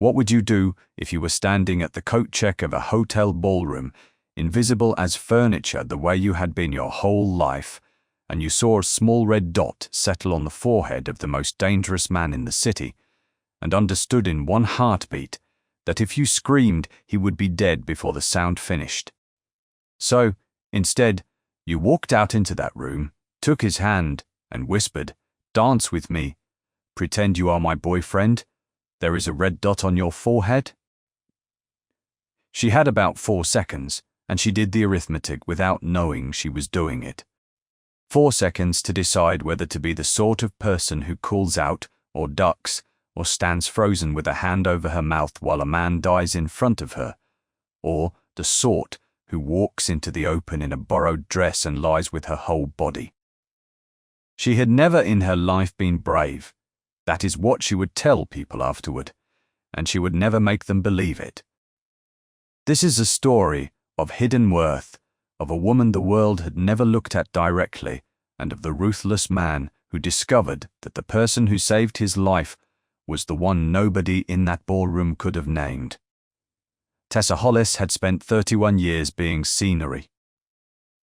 What would you do if you were standing at the coat check of a hotel ballroom, invisible as furniture the way you had been your whole life, and you saw a small red dot settle on the forehead of the most dangerous man in the city, and understood in one heartbeat that if you screamed, he would be dead before the sound finished? So, instead, you walked out into that room, took his hand, and whispered, "Dance with me. Pretend you are my boyfriend. There is a red dot on your forehead." She had about 4 seconds, and she did the arithmetic without knowing she was doing it. 4 seconds to decide whether to be the sort of person who calls out, or ducks, or stands frozen with a hand over her mouth while a man dies in front of her, or the sort who walks into the open in a borrowed dress and lies with her whole body. She had never in her life been brave. That is what she would tell people afterward, and she would never make them believe it. This is a story of hidden worth, of a woman the world had never looked at directly, and of the ruthless man who discovered that the person who saved his life was the one nobody in that ballroom could have named. Tessa Hollis had spent 31 years being scenery.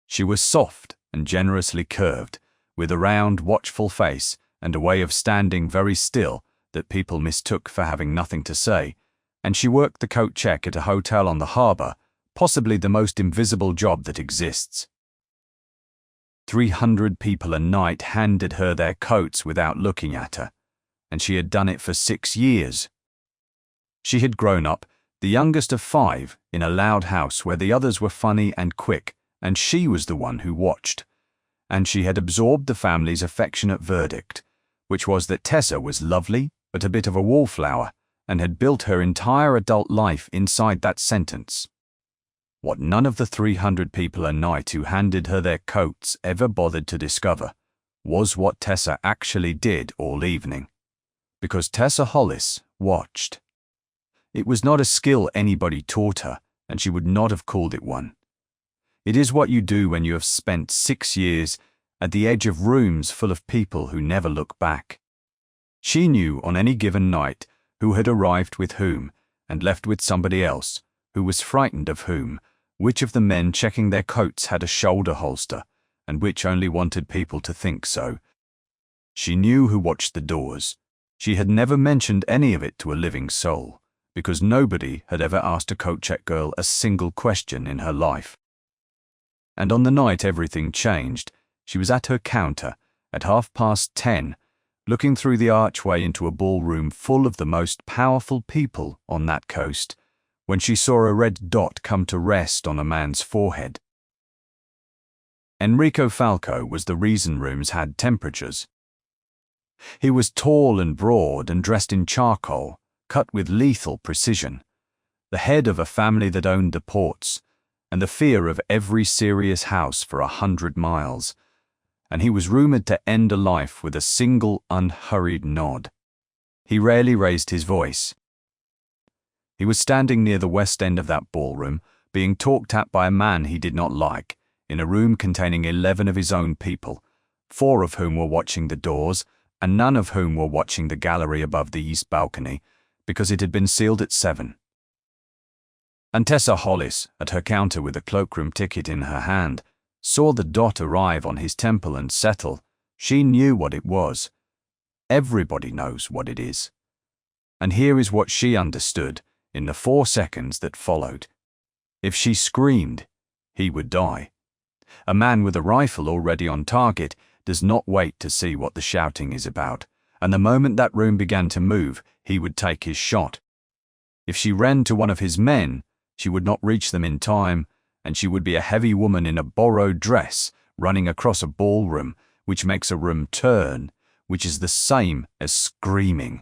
She was soft and generously curved, with a round, watchful face and a way of standing very still that people mistook for having nothing to say, and she worked the coat check at a hotel on the harbour, possibly the most invisible job that exists. 300 people a night handed her their coats without looking at her, and she had done it for 6 years. She had grown up, the youngest of 5, in a loud house where the others were funny and quick, and she was the one who watched. And she had absorbed the family's affectionate verdict, which was that Tessa was lovely but a bit of a wallflower, and had built her entire adult life inside that sentence. What none of the 300 people a night who handed her their coats ever bothered to discover was what Tessa actually did all evening. Because Tessa Hollis watched. It was not a skill anybody taught her, and she would not have called it one. It is what you do when you have spent 6 years at the edge of rooms full of people who never look back. She knew on any given night who had arrived with whom and left with somebody else, who was frightened of whom, which of the men checking their coats had a shoulder holster, and which only wanted people to think so. She knew who watched the doors. She had never mentioned any of it to a living soul, because nobody had ever asked a coat check girl a single question in her life. And on the night everything changed, she was at her counter at 10:30, looking through the archway into a ballroom full of the most powerful people on that coast, when she saw a red dot come to rest on a man's forehead. Enrico Falco was the reason rooms had temperatures. He was tall and broad and dressed in charcoal, cut with lethal precision, the head of a family that owned the ports, and the fear of every serious house for 100 miles, and he was rumoured to end a life with a single unhurried nod. He rarely raised his voice. He was standing near the west end of that ballroom, being talked at by a man he did not like, in a room containing 11 of his own people, 4 of whom were watching the doors, and none of whom were watching the gallery above the east balcony, because it had been sealed at 7. And Tessa Hollis, at her counter with a cloakroom ticket in her hand, saw the dot arrive on his temple and settle. She knew what it was. Everybody knows what it is. And here is what she understood in the 4 seconds that followed. If she screamed, he would die. A man with a rifle already on target does not wait to see what the shouting is about, and the moment that room began to move, he would take his shot. If she ran to one of his men, she would not reach them in time, and she would be a heavy woman in a borrowed dress running across a ballroom, which makes a room turn, which is the same as screaming.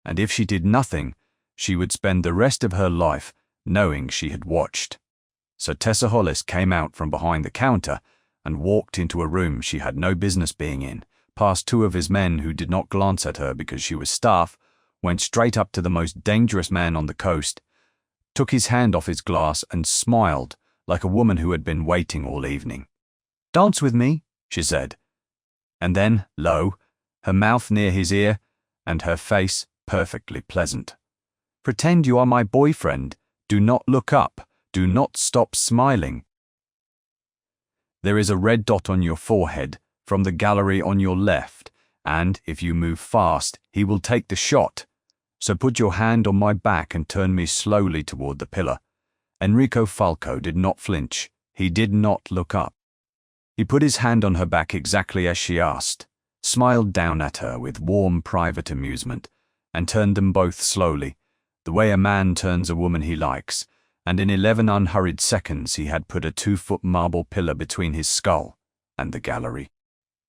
And if she did nothing, she would spend the rest of her life knowing she had watched. So Tessa Hollis came out from behind the counter and walked into a room she had no business being in, past 2 of his men who did not glance at her because she was staff, went straight up to the most dangerous man on the coast, took his hand off his glass and smiled like a woman who had been waiting all evening. "Dance with me," she said. And then, lo, her mouth near his ear and her face perfectly pleasant. Pretend you are my boyfriend. Do not look up. Do not stop smiling. There is a red dot on your forehead from the gallery on your left, and if you move fast, he will take the shot. So put your hand on my back and turn me slowly toward the pillar. Enrico Falco did not flinch. He did not look up. He put his hand on her back exactly as she asked, smiled down at her with warm private amusement, and turned them both slowly, the way a man turns a woman he likes, and in 11 unhurried seconds he had put a 2-foot marble pillar between his skull and the gallery.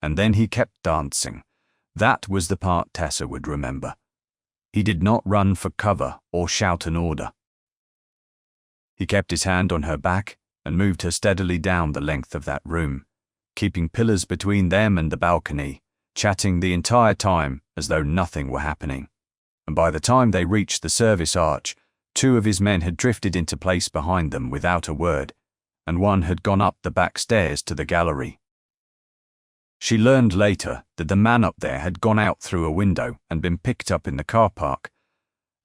And then he kept dancing. That was the part Tessa would remember. He did not run for cover or shout an order. He kept his hand on her back and moved her steadily down the length of that room, keeping pillars between them and the balcony, chatting the entire time as though nothing were happening. And by the time they reached the service arch, 2 of his men had drifted into place behind them without a word, and one had gone up the back stairs to the gallery. She learned later that the man up there had gone out through a window and been picked up in the car park,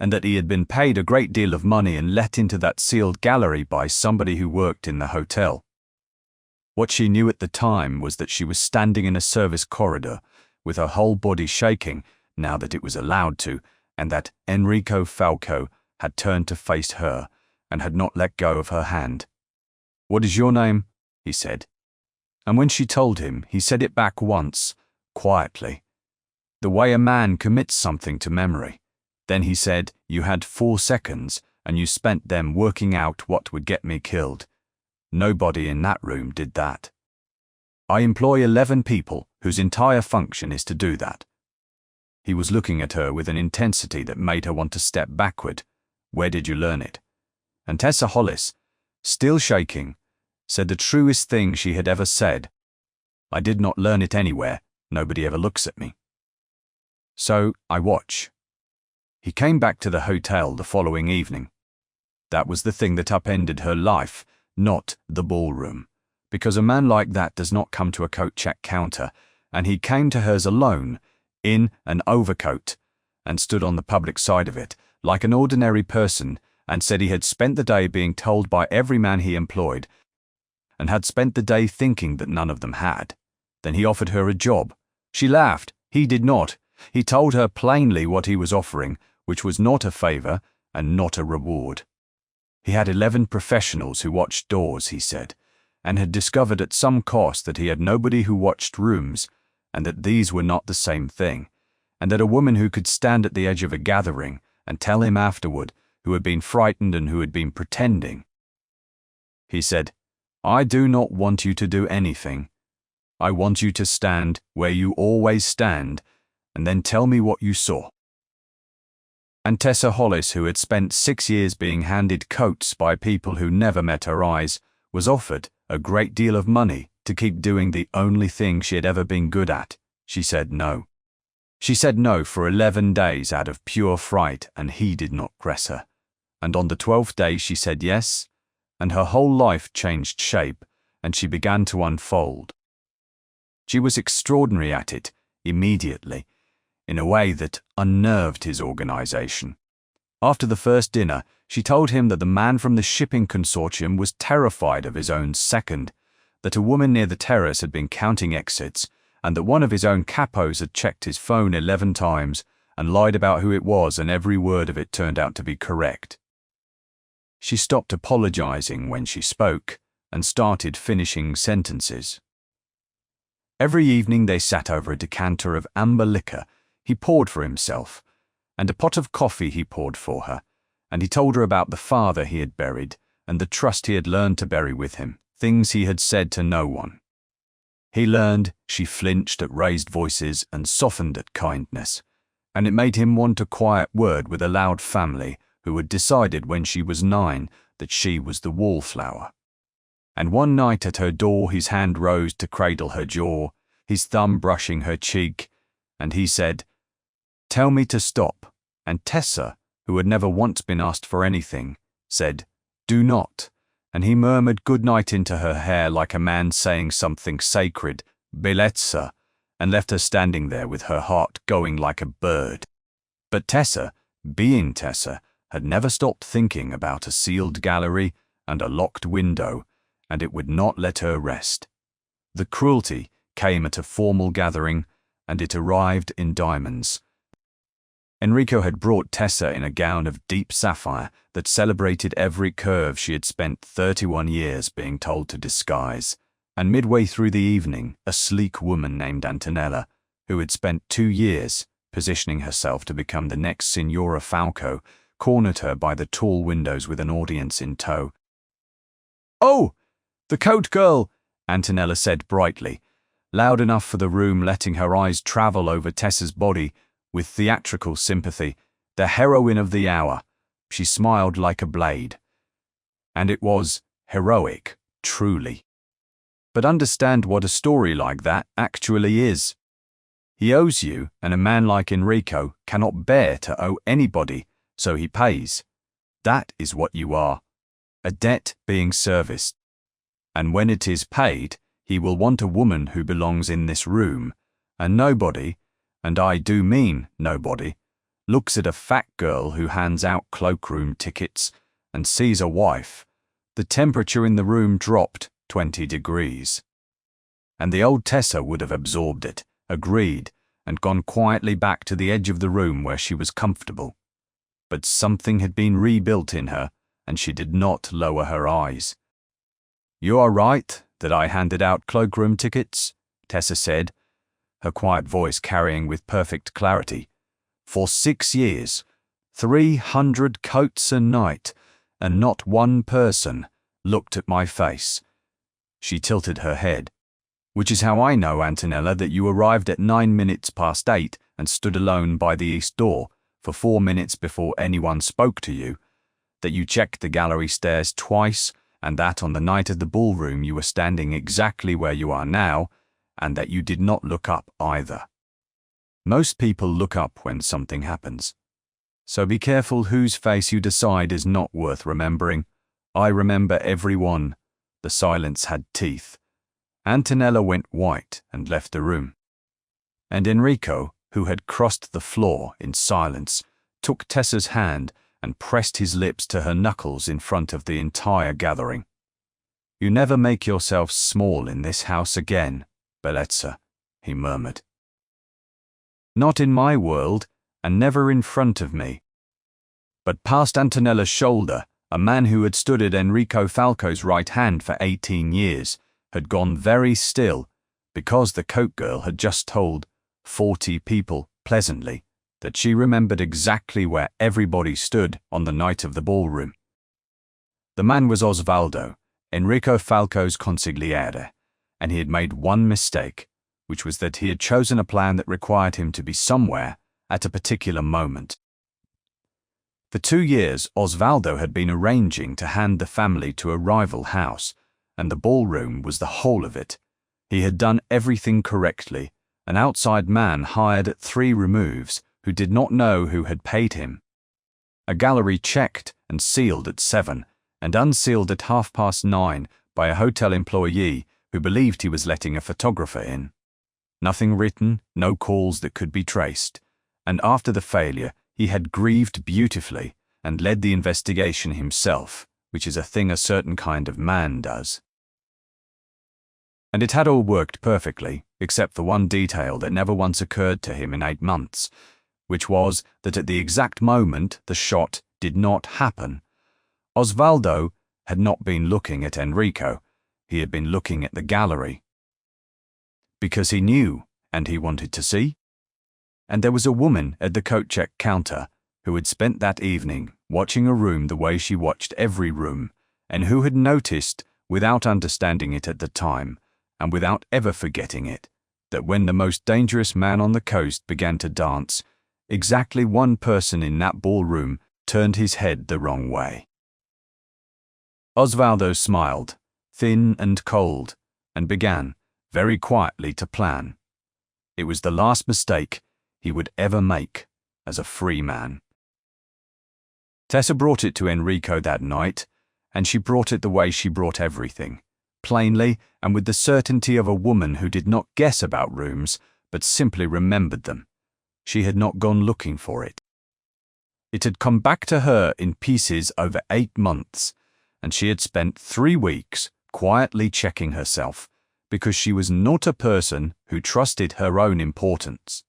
and that he had been paid a great deal of money and let into that sealed gallery by somebody who worked in the hotel. What she knew at the time was that she was standing in a service corridor with her whole body shaking now that it was allowed to, and that Enrico Falco had turned to face her and had not let go of her hand. "What is your name?" he said. And when she told him, he said it back once, quietly, the way a man commits something to memory. Then he said, "You had 4 seconds, and you spent them working out what would get me killed. Nobody in that room did that. I employ 11 people whose entire function is to do that." He was looking at her with an intensity that made her want to step backward. "Where did you learn it?" And Tessa Hollis, still shaking, said the truest thing she had ever said. "I did not learn it anywhere. Nobody ever looks at me. So I watch." He came back to the hotel the following evening. That was the thing that upended her life, not the ballroom, because a man like that does not come to a coat check counter, and he came to hers alone, in an overcoat, and stood on the public side of it, like an ordinary person, and said he had spent the day being told by every man he employed, and had spent the day thinking that none of them had. Then he offered her a job. She laughed. He did not. He told her plainly what he was offering, which was not a favor and not a reward. He had 11 professionals who watched doors, he said, and had discovered at some cost that he had nobody who watched rooms, and that these were not the same thing, and that a woman who could stand at the edge of a gathering and tell him afterward who had been frightened and who had been pretending. He said, "I do not want you to do anything. I want you to stand where you always stand, and then tell me what you saw." And Tessa Hollis, who had spent 6 years being handed coats by people who never met her eyes, was offered a great deal of money to keep doing the only thing she had ever been good at. She said no. She said no for 11 days out of pure fright, and he did not press her. And on the 12th day she said yes, and her whole life changed shape, and she began to unfold. She was extraordinary at it, immediately, in a way that unnerved his organization. After the first dinner, she told him that the man from the shipping consortium was terrified of his own second, that a woman near the terrace had been counting exits, and that one of his own capos had checked his phone 11 times and lied about who it was, and every word of it turned out to be correct. She stopped apologizing when she spoke and started finishing sentences. Every evening they sat over a decanter of amber liquor he poured for himself, and a pot of coffee he poured for her, and he told her about the father he had buried and the trust he had learned to bury with him, things he had said to no one. He learned she flinched at raised voices and softened at kindness, and it made him want a quiet word with a loud family who had decided when she was 9 that she was the wallflower. And one night at her door his hand rose to cradle her jaw, his thumb brushing her cheek, and he said, "Tell me to stop," and Tessa, who had never once been asked for anything, said, "Do not," and he murmured good night into her hair like a man saying something sacred, "Bellezza," and left her standing there with her heart going like a bird. But Tessa, being Tessa, had never stopped thinking about a sealed gallery and a locked window, and it would not let her rest. The cruelty came at a formal gathering, and it arrived in diamonds. Enrico had brought Tessa in a gown of deep sapphire that celebrated every curve she had spent 31 years being told to disguise, and midway through the evening, a sleek woman named Antonella, who had spent 2 years positioning herself to become the next Signora Falco, cornered her by the tall windows with an audience in tow. "Oh, the coat girl," Antonella said brightly, loud enough for the room, letting her eyes travel over Tessa's body with theatrical sympathy. The heroine of the hour. She smiled like a blade. And it was heroic, truly. But understand what a story like that actually is. He owes you, and a man like Enrico cannot bear to owe anybody, so he pays. That is what you are. A debt being serviced. And when it is paid, he will want a woman who belongs in this room, and nobody, and I do mean nobody, looks at a fat girl who hands out cloakroom tickets and sees a wife. The temperature in the room dropped 20 degrees. And the old Tessa would have absorbed it, agreed, and gone quietly back to the edge of the room where she was comfortable. But something had been rebuilt in her, and she did not lower her eyes. "You are right that I handed out cloakroom tickets," Tessa said, her quiet voice carrying with perfect clarity. "For 6 years, 300 coats a night, and not one person looked at my face." She tilted her head. "Which is how I know, Antonella, that you arrived at 9 minutes past 8 and stood alone by the east door for 4 minutes before anyone spoke to you, that you checked the gallery stairs twice, and that on the night of the ballroom you were standing exactly where you are now, and that you did not look up either. Most people look up when something happens. So be careful whose face you decide is not worth remembering. I remember every one." The silence had teeth. Antonella went white and left the room. And Enrico, who had crossed the floor in silence, took Tessa's hand and pressed his lips to her knuckles in front of the entire gathering. "You never make yourself small in this house again, Bellezza," he murmured. "Not in my world, and never in front of me." But past Antonella's shoulder, a man who had stood at Enrico Falco's right hand for 18 years had gone very still, because the coat girl had just told 40 people pleasantly that she remembered exactly where everybody stood on the night of the ballroom. The man was Osvaldo, Enrico Falco's consigliere, and he had made one mistake, which was that he had chosen a plan that required him to be somewhere at a particular moment. For 2 years, Osvaldo had been arranging to hand the family to a rival house, and the ballroom was the whole of it. He had done everything correctly, an outside man hired at 3 removes who did not know who had paid him. A gallery checked and sealed at 7 and unsealed at 9:30 by a hotel employee who believed he was letting a photographer in. Nothing written, no calls that could be traced, and after the failure he had grieved beautifully and led the investigation himself, which is a thing a certain kind of man does. And it had all worked perfectly, except for one detail that never once occurred to him in 8 months, which was that at the exact moment the shot did not happen, Osvaldo had not been looking at Enrico, he had been looking at the gallery. Because he knew, and he wanted to see. And there was a woman at the coat check counter who had spent that evening watching a room the way she watched every room, and who had noticed, without understanding it at the time, and without ever forgetting it, that when the most dangerous man on the coast began to dance, exactly one person in that ballroom turned his head the wrong way. Osvaldo smiled, thin and cold, and began, very quietly, to plan. It was the last mistake he would ever make as a free man. Tessa brought it to Enrico that night, and she brought it the way she brought everything, plainly and with the certainty of a woman who did not guess about rooms, but simply remembered them. She had not gone looking for it. It had come back to her in pieces over 8 months, and she had spent 3 weeks quietly checking herself, because she was not a person who trusted her own importance.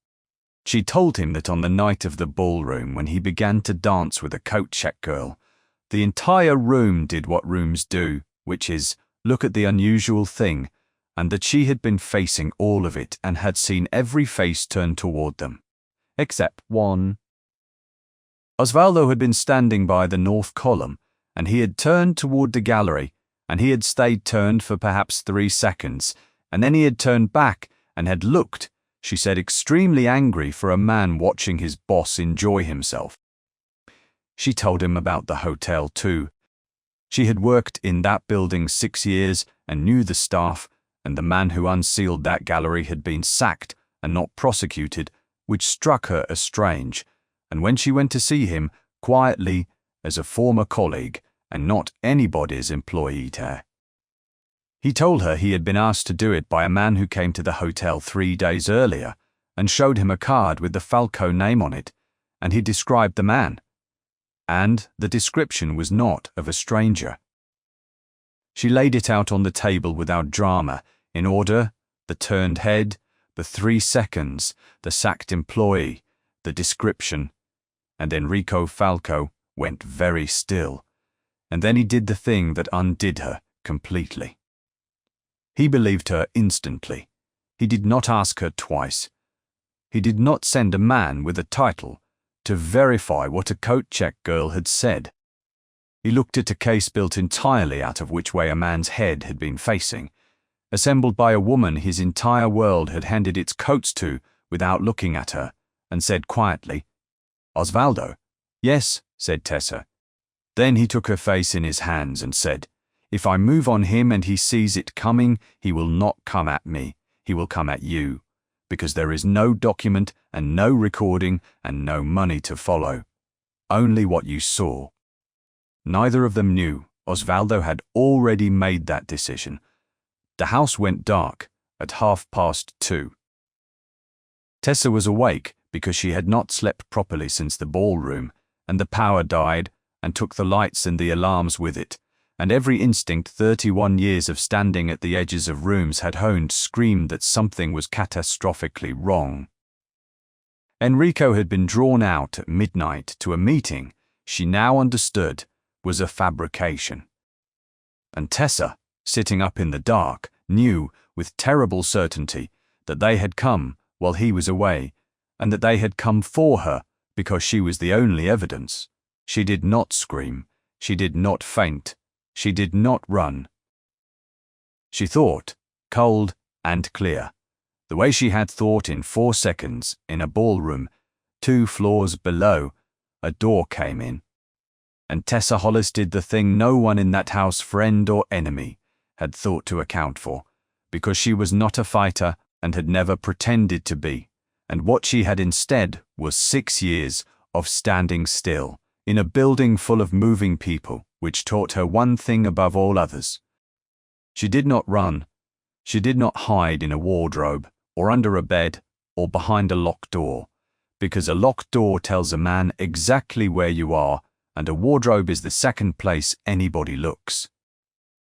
She told him that on the night of the ballroom, when he began to dance with a coat check girl, the entire room did what rooms do, which is look at the unusual thing, and that she had been facing all of it and had seen every face turn toward them, except one. Osvaldo had been standing by the north column, and he had turned toward the gallery, and he had stayed turned for perhaps 3 seconds, and then he had turned back and had looked, she said, extremely angry for a man watching his boss enjoy himself. She told him about the hotel too. She had worked in that building 6 years and knew the staff, and the man who unsealed that gallery had been sacked and not prosecuted, which struck her as strange, and when she went to see him, quietly, as a former colleague, and not anybody's employee there. He told her he had been asked to do it by a man who came to the hotel 3 days earlier, and showed him a card with the Falco name on it, and he described the man. And the description was not of a stranger. She laid it out on the table without drama, in order: the turned head, the 3 seconds, the sacked employee, the description, and Enrico Falco went very still, and then he did the thing that undid her completely. He believed her instantly. He did not ask her twice. He did not send a man with a title to verify what a coat check girl had said. He looked at a case built entirely out of which way a man's head had been facing, assembled by a woman his entire world had handed its coats to without looking at her, and said quietly, "Osvaldo." "Yes," said Tessa. Then he took her face in his hands and said, "If I move on him and he sees it coming, he will not come at me, he will come at you, because there is no document and no recording and no money to follow. Only what you saw." Neither of them knew. Osvaldo had already made that decision. The house went dark at 2:30. Tessa was awake because she had not slept properly since the ballroom, and the power died and took the lights and the alarms with it, and every instinct 31 years of standing at the edges of rooms had honed screamed that something was catastrophically wrong. Enrico had been drawn out at midnight to a meeting she now understood was a fabrication. And Tessa, sitting up in the dark, knew with terrible certainty that they had come while he was away, and that they had come for her because she was the only evidence. She did not scream, she did not faint, she did not run. She thought, cold and clear, the way she had thought in 4 seconds in a ballroom 2 floors below. A door came in, and Tessa Hollis did the thing no one in that house, friend or enemy, had thought to account for, because she was not a fighter and had never pretended to be, and what she had instead was 6 years of standing still in a building full of moving people, which taught her one thing above all others. She did not run. She did not hide in a wardrobe, or under a bed, or behind a locked door, because a locked door tells a man exactly where you are, and a wardrobe is the second place anybody looks.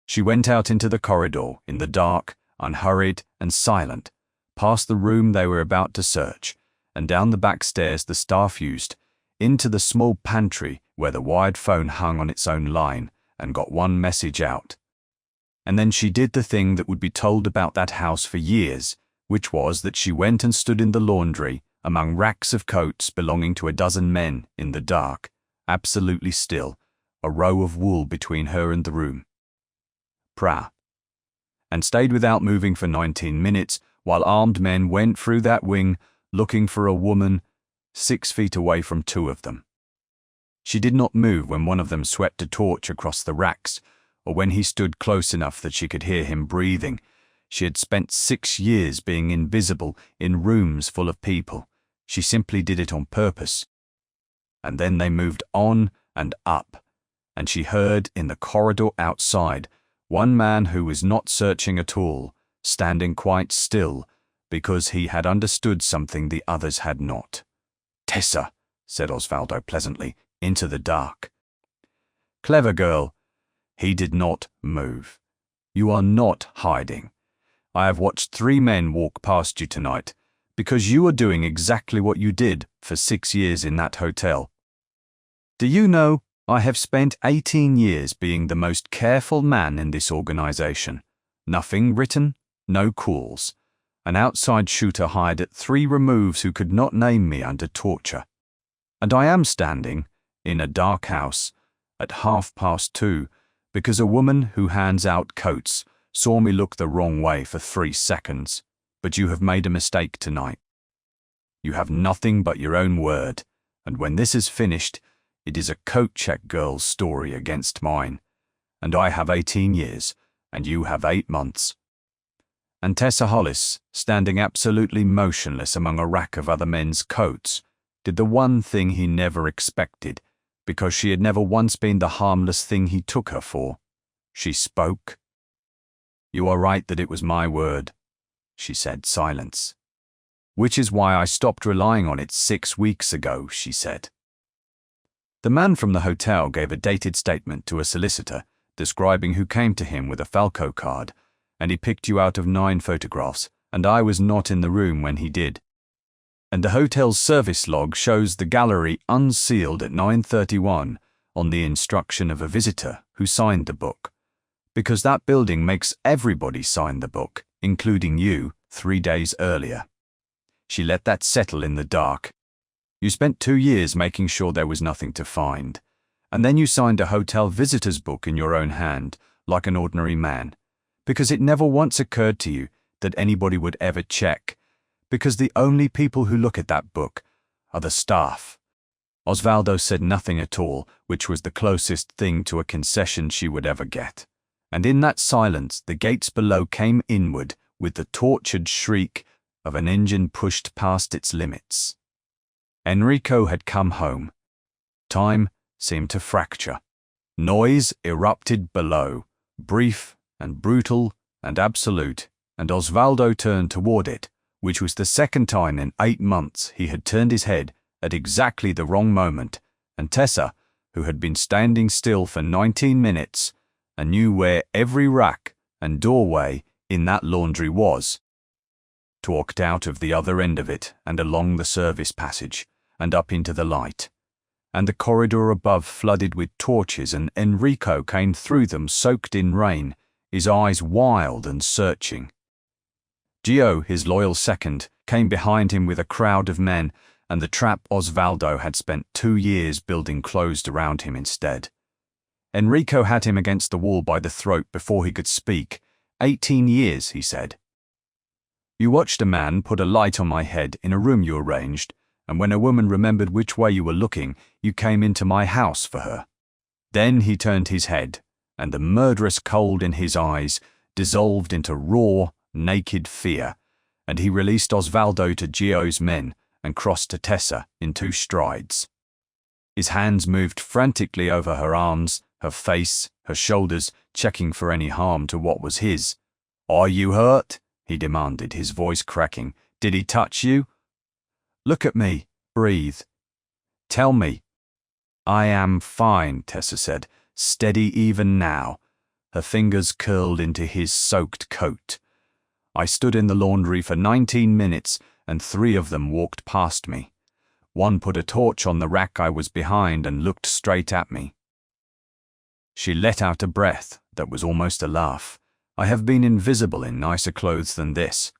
She went out into the corridor, in the dark, unhurried and silent, past the room they were about to search, and down the back stairs the staff used, into the small pantry where the wired phone hung on its own line, and got one message out. And then she did the thing that would be told about that house for years, which was that she went and stood in the laundry among racks of coats belonging to a dozen men in the dark, absolutely still, a row of wool between her and the room. Pra. And stayed without moving for 19 minutes while armed men went through that wing looking for a woman 6 feet away from 2 of them. She did not move when one of them swept a torch across the racks, or when he stood close enough that she could hear him breathing. She had spent 6 years being invisible in rooms full of people. She simply did it on purpose. And then they moved on and up, and she heard in the corridor outside one man who was not searching at all, standing quite still, because he had understood something the others had not. "Tessa," said Osvaldo pleasantly, into the dark. Clever girl. He did not move. You are not hiding. I have watched 3 men walk past you tonight because you are doing exactly what you did for 6 years in that hotel. Do you know, I have spent 18 years being the most careful man in this organization. Nothing written, no calls. An outside shooter hired at 3 removes who could not name me under torture. And I am standing in a dark house at 2:30 because a woman who hands out coats saw me look the wrong way for 3 seconds. But you have made a mistake tonight. You have nothing but your own word, and when this is finished, it is a coat check girl's story against mine. And I have 18 years, and you have 8 months. And Tessa Hollis, standing absolutely motionless among a rack of other men's coats, did the one thing he never expected, because she had never once been the harmless thing he took her for. She spoke. You are right that it was my word, she said. Silence. Which is why I stopped relying on it 6 weeks ago, she said. The man from the hotel gave a dated statement to a solicitor describing who came to him with a Falco card, and he picked you out of 9 photographs, and I was not in the room when he did. And the hotel's service log shows the gallery unsealed at 9:31 on the instruction of a visitor who signed the book, because that building makes everybody sign the book, including you, 3 days earlier. She let that settle in the dark. You spent 2 years making sure there was nothing to find, and then you signed a hotel visitor's book in your own hand, like an ordinary man, because it never once occurred to you that anybody would ever check, because the only people who look at that book are the staff. Osvaldo said nothing at all, which was the closest thing to a concession she would ever get. And in that silence, the gates below came inward with the tortured shriek of an engine pushed past its limits. Enrico had come home. Time seemed to fracture. Noise erupted below, brief and brutal and absolute, and Osvaldo turned toward it, which was the second time in 8 months he had turned his head at exactly the wrong moment, and Tessa, who had been standing still for 19 minutes, and knew where every rack and doorway in that laundry was, talked out of the other end of it and along the service passage and up into the light, and the corridor above flooded with torches, and Enrico came through them soaked in rain, his eyes wild and searching. Gio, his loyal second, came behind him with a crowd of men, and the trap Osvaldo had spent 2 years building closed around him instead. Enrico had him against the wall by the throat before he could speak. 18 years, he said. You watched a man put a light on my head in a room you arranged, and when a woman remembered which way you were looking, you came into my house for her. Then he turned his head, and the murderous cold in his eyes dissolved into raw, naked fear, and he released Osvaldo to Gio's men and crossed to Tessa in 2 strides. His hands moved frantically over her arms, her face, her shoulders, checking for any harm to what was his. Are you hurt? He demanded, his voice cracking. Did he touch you? Look at me. Breathe. Tell me. I am fine, Tessa said, steady even now. Her fingers curled into his soaked coat. I stood in the laundry for 19 minutes, and 3 of them walked past me. One put a torch on the rack I was behind and looked straight at me. She let out a breath that was almost a laugh. I have been invisible in nicer clothes than this.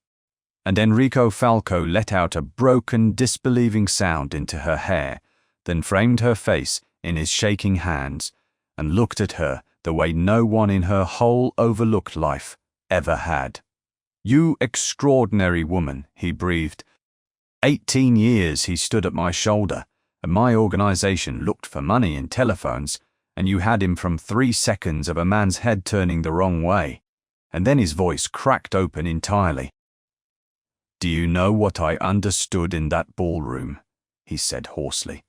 And Enrico Falco let out a broken, disbelieving sound into her hair, then framed her face in his shaking hands and looked at her the way no one in her whole overlooked life ever had. You extraordinary woman, he breathed. 18 years he stood at my shoulder, and my organization looked for money in telephones, and you had him from 3 seconds of a man's head turning the wrong way. And then his voice cracked open entirely. Do you know what I understood in that ballroom? He said hoarsely.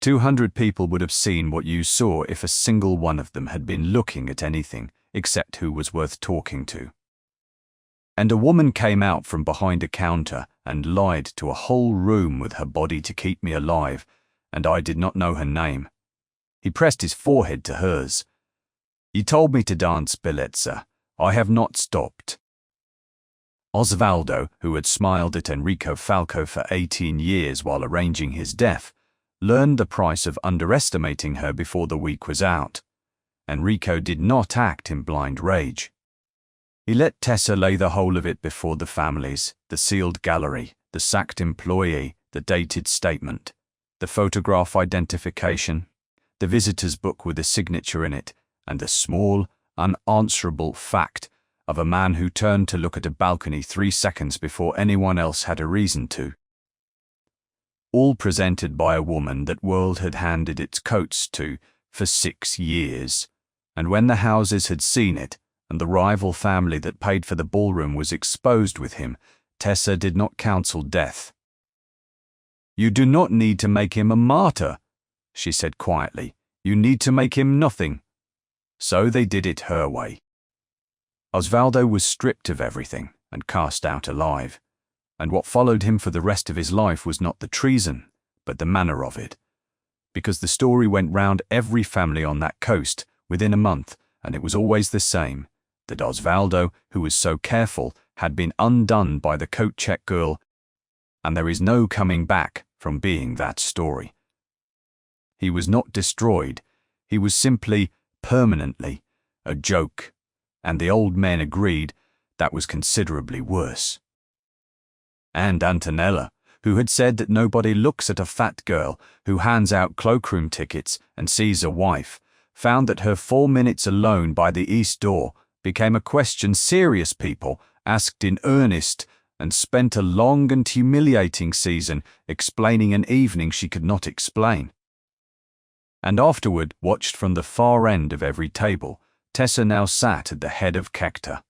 200 people would have seen what you saw if a single one of them had been looking at anything except who was worth talking to. And a woman came out from behind a counter and lied to a whole room with her body to keep me alive, and I did not know her name, He pressed his forehead to hers. "You told me to dance, bellezza. I have not stopped." Osvaldo, who had smiled at Enrico Falco for 18 years while arranging his death, learned the price of underestimating her before the week was out. Enrico did not act in blind rage. He let Tessa lay the whole of it before the families, the sealed gallery, the sacked employee, the dated statement, the photograph identification, the visitor's book with a signature in it, and the small, unanswerable fact of a man who turned to look at a balcony 3 seconds before anyone else had a reason to. All presented by a woman that world had handed its coats to for 6 years, and when the houses had seen it, and the rival family that paid for the ballroom was exposed with him, Tessa did not counsel death. "You do not need to make him a martyr," she said quietly. "You need to make him nothing." So they did it her way. Osvaldo was stripped of everything and cast out alive, and what followed him for the rest of his life was not the treason, but the manner of it. Because the story went round every family on that coast within a month, and it was always the same, that Osvaldo, who was so careful, had been undone by the coat check girl, and there is no coming back from being that story. He was not destroyed, he was simply, permanently, a joke, and the old men agreed that was considerably worse. And Antonella, who had said that nobody looks at a fat girl who hands out cloakroom tickets and sees a wife, found that her 4 minutes alone by the east door became a question serious people asked in earnest, and spent a long and humiliating season explaining an evening she could not explain. And afterward watched from the far end of every table, Tessa now sat at the head of Kekta.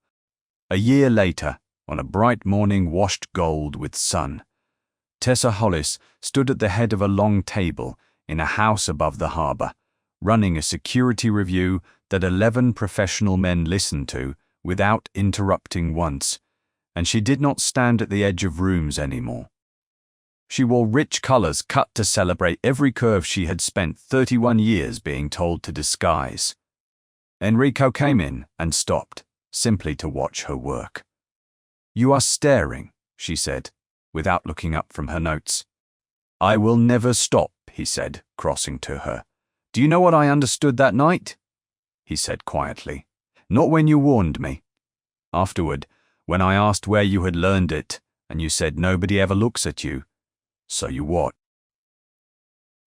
A year later, on a bright morning washed gold with sun, Tessa Hollis stood at the head of a long table in a house above the harbour, running a security review that 11 professional men listened to without interrupting once, and she did not stand at the edge of rooms anymore. She wore rich colours cut to celebrate every curve she had spent 31 years being told to disguise. Enrico came in and stopped, simply to watch her work. "You are staring," she said, without looking up from her notes. "I will never stop," he said, crossing to her. "Do you know what I understood that night?" he said quietly. "Not when you warned me. Afterward, when I asked where you had learned it, and you said nobody ever looks at you. So you what?"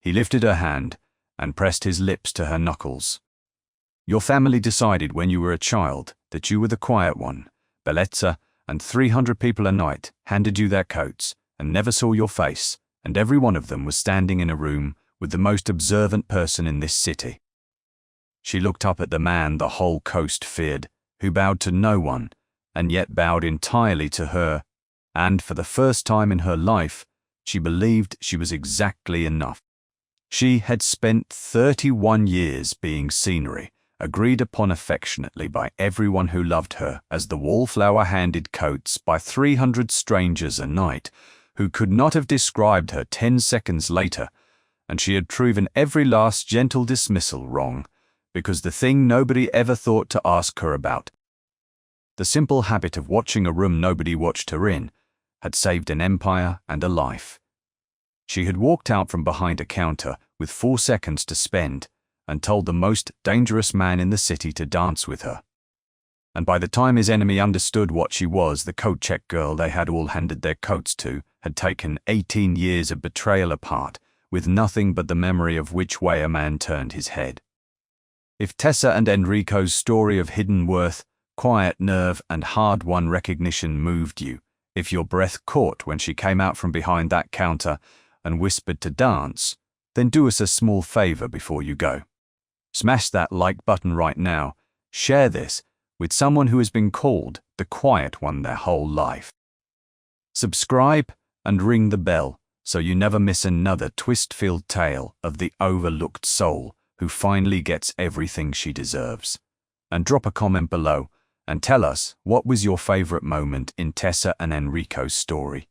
He lifted her hand and pressed his lips to her knuckles. "Your family decided when you were a child that you were the quiet one. Bellezza and 300 people a night handed you their coats and never saw your face, and every one of them was standing in a room with the most observant person in this city." She looked up at the man the whole coast feared, who bowed to no one, and yet bowed entirely to her, and for the first time in her life, she believed she was exactly enough. She had spent 31 years being scenery, agreed upon affectionately by everyone who loved her as the wallflower handed coats by 300 strangers a night, who could not have described her 10 seconds later, and she had proven every last gentle dismissal wrong, because the thing nobody ever thought to ask her about, the simple habit of watching a room nobody watched her in, had saved an empire and a life. She had walked out from behind a counter with 4 seconds to spend and told the most dangerous man in the city to dance with her. And by the time his enemy understood what she was, the coat check girl they had all handed their coats to had taken 18 years of betrayal apart, with nothing but the memory of which way a man turned his head. If Tessa and Enrico's story of hidden worth, quiet nerve, and hard-won recognition moved you, if your breath caught when she came out from behind that counter and whispered to dance, then do us a small favor before you go. Smash that like button right now. Share this with someone who has been called the quiet one their whole life. Subscribe and ring the bell so you never miss another twist-filled tale of the overlooked soul who finally gets everything she deserves. And drop a comment below and tell us what was your favorite moment in Tessa and Enrico's story.